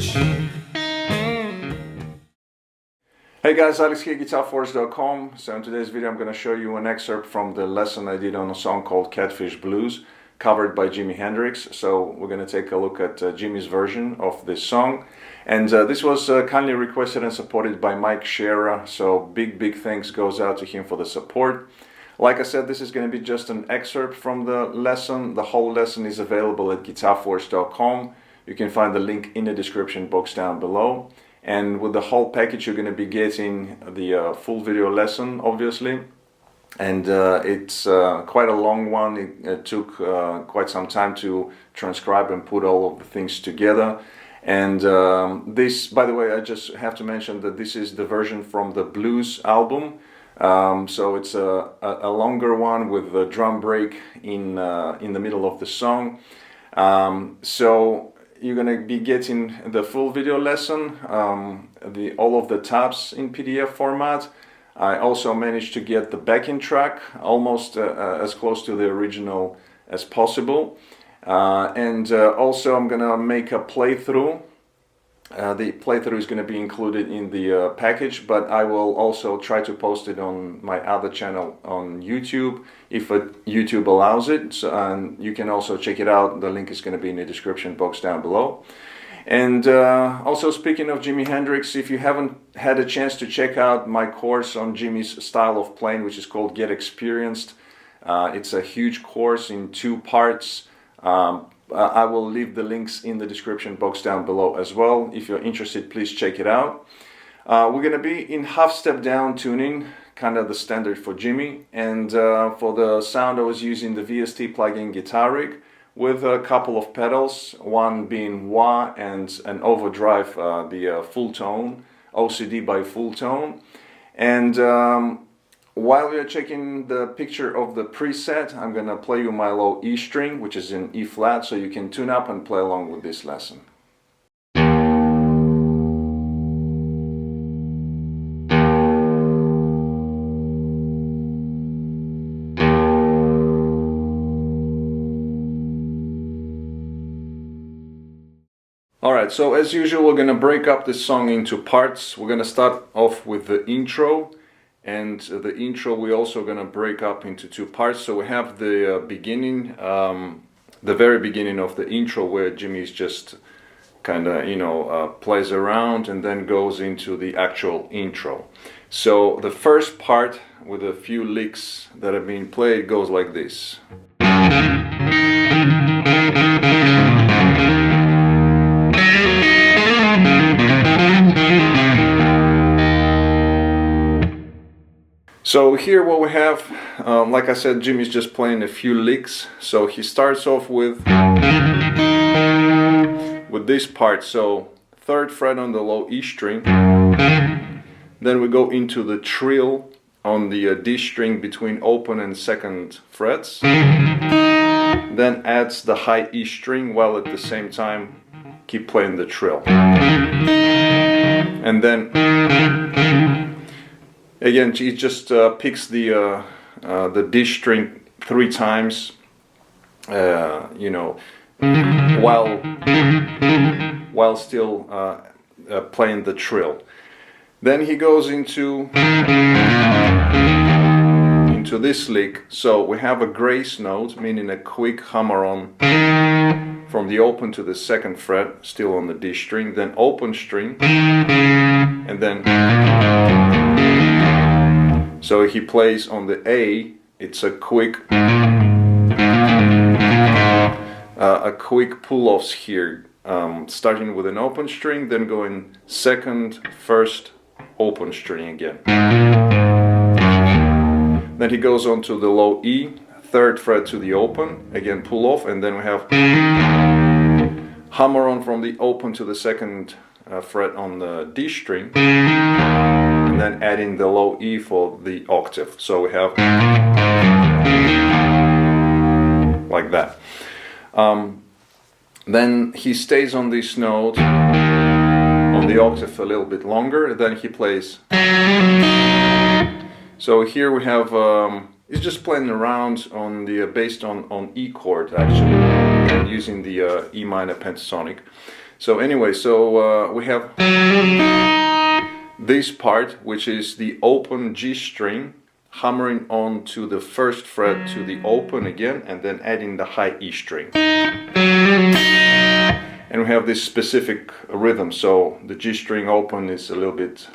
Catfish. Hey guys, Alex here, GuitarForce.com. So in today's video I'm going to show you an excerpt from the lesson I did on a song called Catfish Blues, covered by Jimi Hendrix. So we're going to take a look at Jimmy's version of this song. And this was kindly requested and supported by Mike Scherer, so big thanks goes out to him for the support. Like I said, this is going to be just an excerpt from the lesson. The whole lesson is available at GuitarForce.com. You can find the link in the description box down below. And with the whole package you're going to be getting the full video lesson, obviously. And it's quite a long one. It took quite some time to transcribe and put all of the things together. And this, by the way, I just have to mention that this is the version from the Blues album. So it's a longer one with the drum break in the middle of the song. So you're going to be getting the full video lesson, all of the tabs in PDF format. I also managed to get the backing track almost as close to the original as possible. And also I'm going to make a playthrough. The playthrough is going to be included in the package, but I will also try to post it on my other channel on YouTube if YouTube allows it. So, and you can also check it out. The link is going to be in the description box down below. And also, speaking of Jimi Hendrix, if you haven't had a chance to check out my course on Jimmy's style of playing, which is called Get Experienced, it's a huge course in 2 parts. I will leave the links in the description box down below as well. If you're interested, please check it out. We're going to be in half-step down tuning, kind of the standard for Jimmy. And for the sound, I was using the VST plugin Guitar Rig with a couple of pedals, one being wah and an overdrive, the full tone, OCD by full tone. And while we are checking the picture of the preset, I'm going to play you my low E string, which is in E flat, so you can tune up and play along with this lesson. Alright, so as usual we're going to break up this song into parts. We're going to start off with the intro. And the intro we're also going to break up into 2 parts. So we have the beginning, the very beginning of the intro, where Jimmy's just kind of, plays around and then goes into the actual intro. So the first part with a few licks that have been played goes like this. So here what we have, like I said, Jimmy's just playing a few licks. So he starts off with this part. So 3rd fret on the low E string. Then we go into the trill on the D string between open and 2nd frets. Then adds the high E string while at the same time keep playing the trill. And then again, he just picks the D string 3 times, while still playing the trill. Then he goes into this lick. So we have a grace note, meaning a quick hammer-on from the open to the 2nd fret, still on the D string, then open string, and then. So he plays on the A. It's a quick pull-offs here, starting with an open string, then going 2nd, 1st, open string again. Then he goes on to the low E, 3rd fret to the open, again pull off, and then we have hammer on from the open to the 2nd fret on the D string. And then adding the low E for the octave. So we have like that. Then he stays on this note on the octave a little bit longer. Then he plays. So here we have he's just playing around on based on E chord actually, and using the E minor pentatonic. So anyway, we have this part, which is the open G string, hammering on to the first fret to the open again, and then adding the high E string. And we have this specific rhythm, so the G string open is a little bit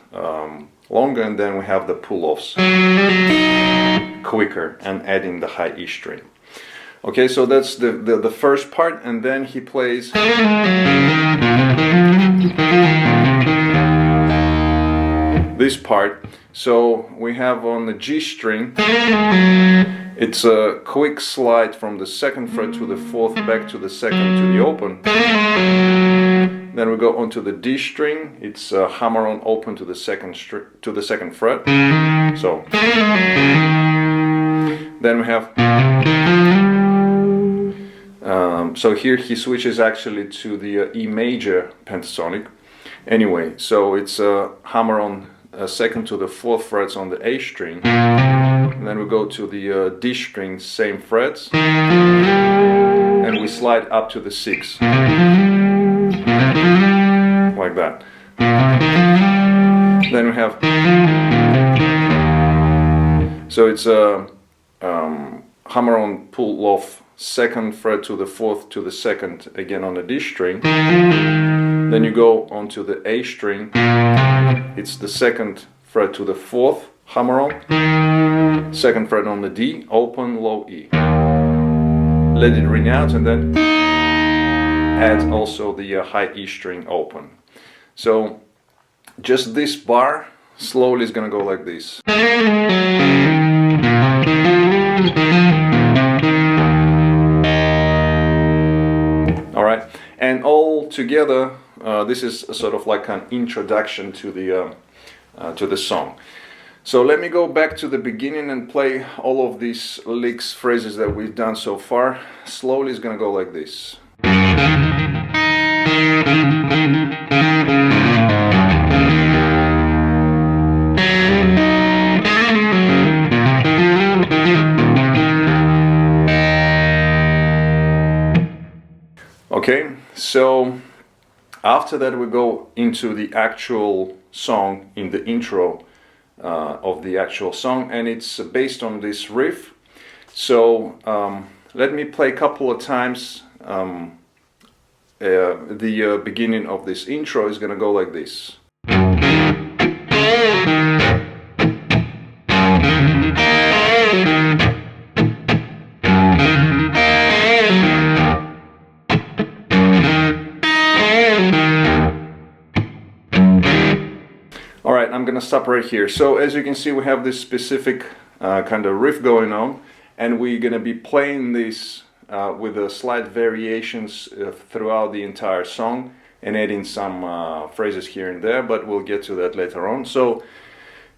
longer, and then we have the pull-offs quicker and adding the high E string. Okay, so that's the first part, and then he plays this part. So we have on the G string, it's a quick slide from the second fret to the fourth, back to the second to the open. Then we go onto the D string. It's a hammer on open to the second fret. So then we have. So here he switches actually to the E major pentatonic. Anyway, so it's a hammer on second to the fourth frets on the A string. And then we go to the D string, same frets, and we slide up to the 6. Like that. Then we have, so it's a hammer on pull off second fret to the fourth to the second again on the D string. Then you go onto the A string, it's the second fret to the fourth, hammer on, second fret on the D, open, low E. Let it ring out, and then add also the high E string open. So just this bar slowly is gonna go like this. Alright, and all together this is sort of like an introduction to the song. So let me go back to the beginning and play all of these licks, phrases that we've done so far. Slowly it's gonna go like this. Okay, so after that we go into the actual song, in the intro of the actual song, and it's based on this riff. So let me play a couple of times. The beginning of this intro is gonna go like this. Alright, I'm gonna stop right here. So as you can see, we have this specific kind of riff going on, and we're gonna be playing this with the slight variations throughout the entire song, and adding some phrases here and there, but we'll get to that later on. So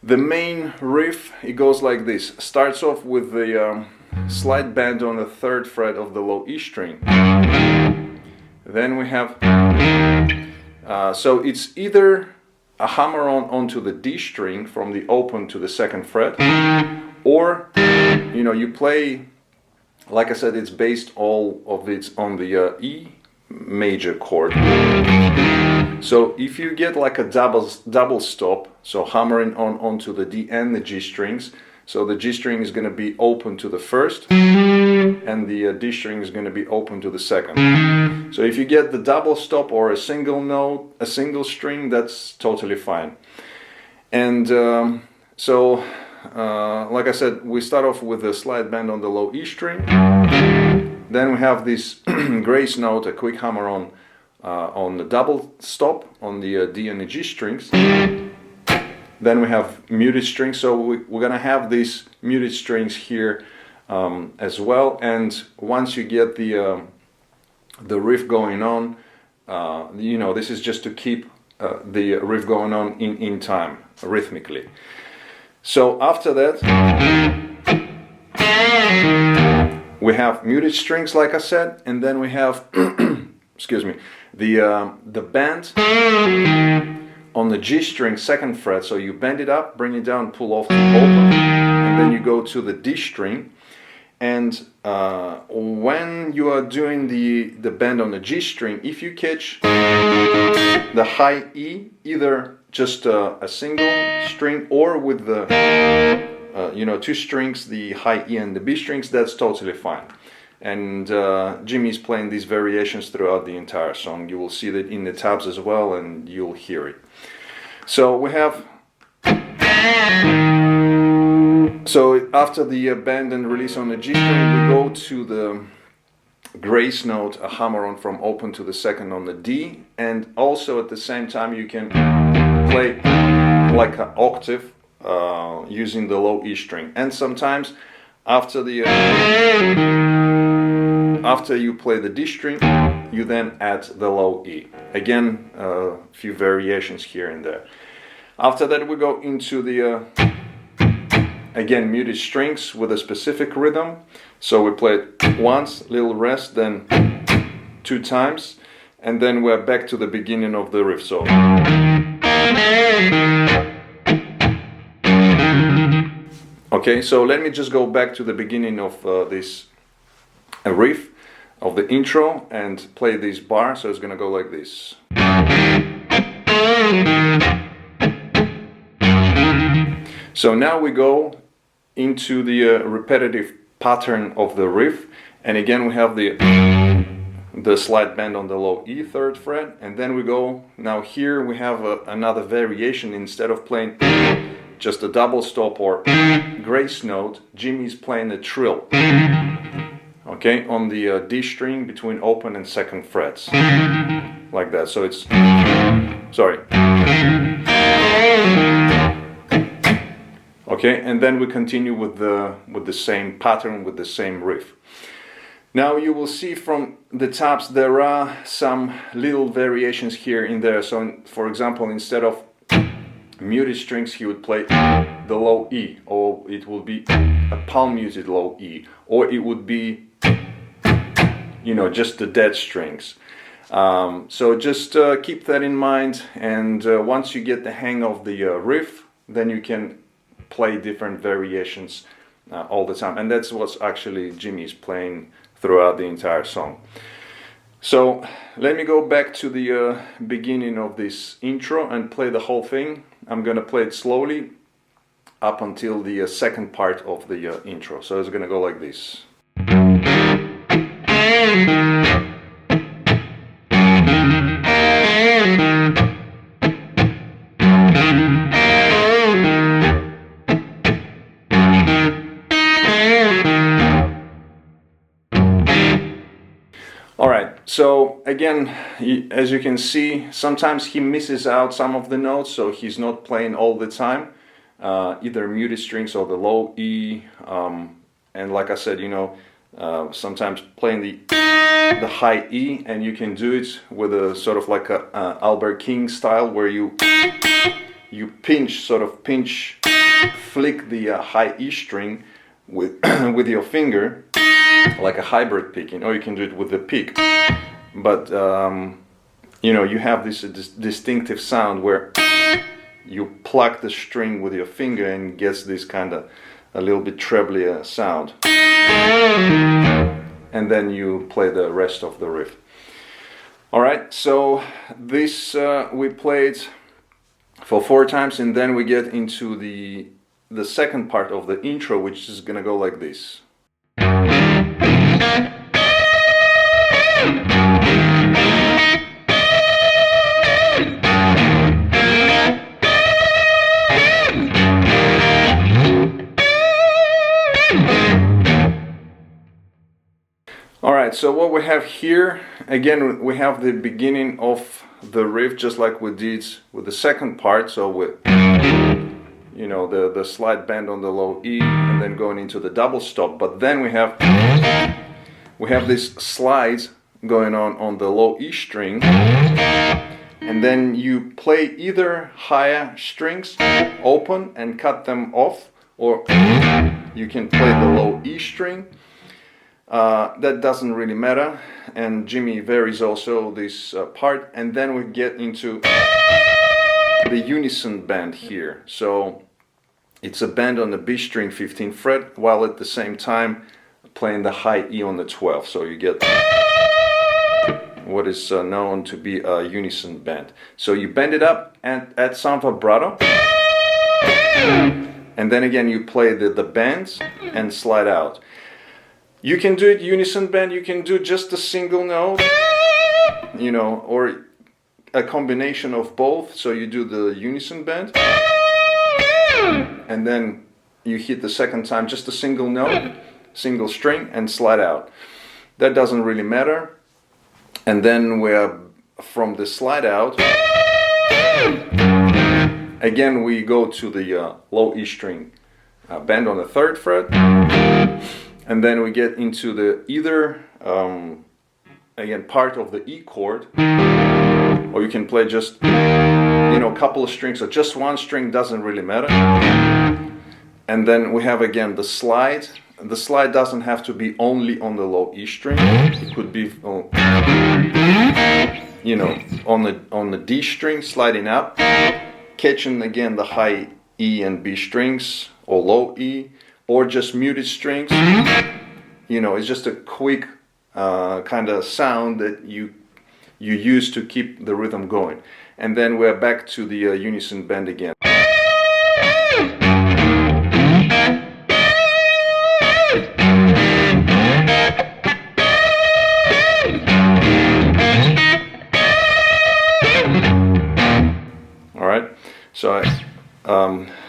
the main riff, it goes like this. Starts off with the slight bend on the third fret of the low E string. Then we have, so it's either a hammer on onto the D string from the open to the second fret, or you play, like I said, it's based all of it on the E major chord. So if you get like a double stop, so hammering onto the D and the G strings, so the G string is going to be open to the first, and the D string is going to be open to the second. So if you get the double stop or a single note, a single string, that's totally fine. And like I said, we start off with a slight bend on the low E string. Then we have this grace note, a quick hammer on the double stop on the D and the G strings. Then we have muted strings, so we're gonna have these muted strings here as well. And once you get the riff going on, this is just to keep the riff going on in time, rhythmically. So after that, we have muted strings, like I said, and then we have, excuse me, the bend on the G string second fret. So you bend it up, bring it down, pull off to open, and then you go to the D string, And when you are doing the bend on the G string, if you catch the high E, either just a single string or with the two strings, the high E and the B strings, that's totally fine. And Jimi is playing these variations throughout the entire song. You will see that in the tabs as well, and you'll hear it. So we have. So after the bend and release on the G string, we go to the grace note, a hammer on from open to the second on the D, and also at the same time you can play like an octave using the low E string. And sometimes after you play the D string, you then add the low E. Again, a few variations here and there. After that we go into the again muted strings with a specific rhythm. So we play it once, little rest, then 2 times, and then we're back to the beginning of the riff. So okay, so let me just go back to the beginning of this riff of the intro and play this bar. So it's gonna go like this. So now we go into the repetitive pattern of the riff, and again we have the slight bend on the low E 3rd fret, and then we go, now here we have another variation. Instead of playing just a double stop or grace note, Jimi is playing a trill, okay, on the D string between open and 2nd frets, like that. So it's, sorry. Okay, and then we continue with the same pattern, with the same riff. Now you will see from the tabs there are some little variations here and there. So for example, instead of muted strings, he would play the low E, or it will be a palm muted low E, or it would be, you know, just the dead strings. So just keep that in mind, and once you get the hang of the riff, then you can play different variations all the time, and that's what's actually Jimi is playing throughout the entire song. So let me go back to the beginning of this intro and play the whole thing. I'm gonna play it slowly up until the second part of the intro. So it's gonna go like this. So again, as you can see, sometimes he misses out some of the notes, so he's not playing all the time, either muted strings or the low E, and like I said, you know, sometimes playing the high E, and you can do it with a sort of like a Albert King style, where you pinch, flick the high E string with with your finger, like a hybrid picking, or you can do it with the pick. But you know, you have this distinctive sound where you pluck the string with your finger and gets this kind of a little bit trebly sound, and then you play the rest of the riff. All right, so this we played for 4 times, and then we get into the second part of the intro, which is gonna go like this. Alright, so what we have here, again, we have the beginning of the riff, just like we did with the second part. So with, you know, the slight bend on the low E, and then going into the double stop. But then we have this slide going on the low E string, and then you play either higher strings open and cut them off, or you can play the low E string. That doesn't really matter, and Jimi varies also this part, and then we get into the unison bend here. So it's a bend on the B string 15th fret, while at the same time playing the high E on the 12th, so you get what is known to be a unison bend. So you bend it up and add some vibrato, and then again you play the bends and slide out. You can do it unison bend, you can do just a single note, you know, or a combination of both. So you do the unison bend and then you hit the second time just a single note, single string, and slide out. That doesn't really matter. And then we're from the slide out, again we go to the low E string bend on the 3rd fret, and then we get into the either again part of the E chord, or you can play just, you know, a couple of strings, or just one string, doesn't really matter. And then we have again the slide. The slide doesn't have to be only on the low E string. It could be, you know, on the D string, sliding up, catching again the high E and B strings, or low E, or just muted strings. You know, it's just a quick kind of sound that you use to keep the rhythm going. And then we're back to the unison bend again. Alright, so I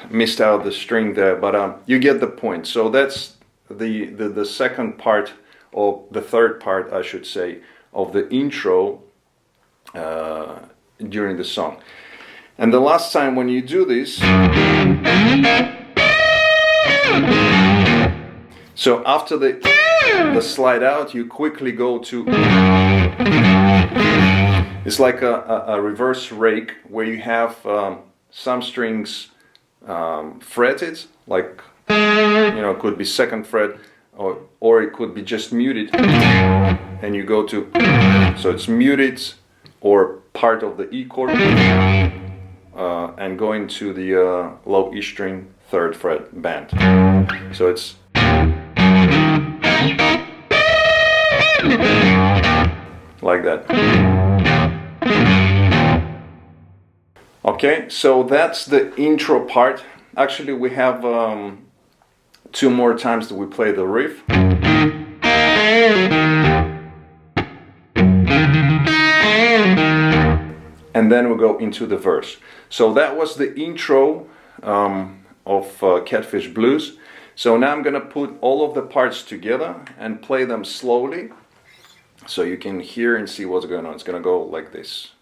missed out the string there, but you get the point. So that's the second part, or the third part I should say, of the intro during the song. And the last time when you do this, so after the slide out, you quickly go to, it's like a reverse rake, where you have some strings fretted, like, you know, it could be 2nd fret, or it could be just muted, and you go to, so it's muted or part of the E chord, and going to the low E string 3rd fret bend. So it's like that. Okay, so that's the intro part. Actually, we have 2 more times that we play the riff. And then we go into the verse. So that was the intro of Catfish Blues. So now I'm gonna put all of the parts together and play them slowly, so you can hear and see what's going on. It's gonna go like this.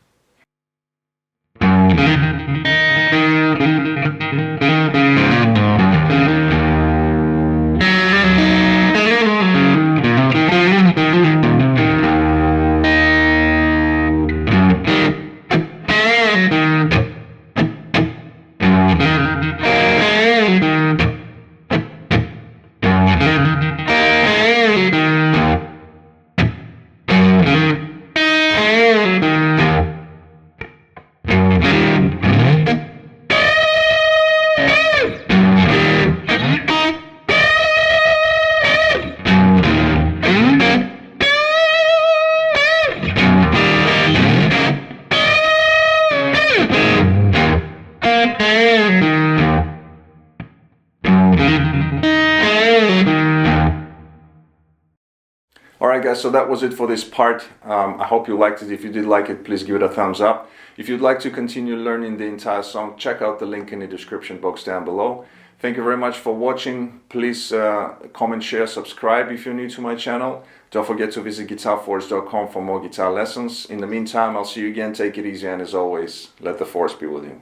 Alright guys, so that was it for this part. I hope you liked it. If you did like it, please give it a thumbs up. If you'd like to continue learning the entire song, check out the link in the description box down below. Thank you very much for watching. Please comment, share, subscribe if you're new to my channel. Don't forget to visit GuitarForce.com for more guitar lessons. In the meantime, I'll see you again. Take it easy, and as always, let the force be with you.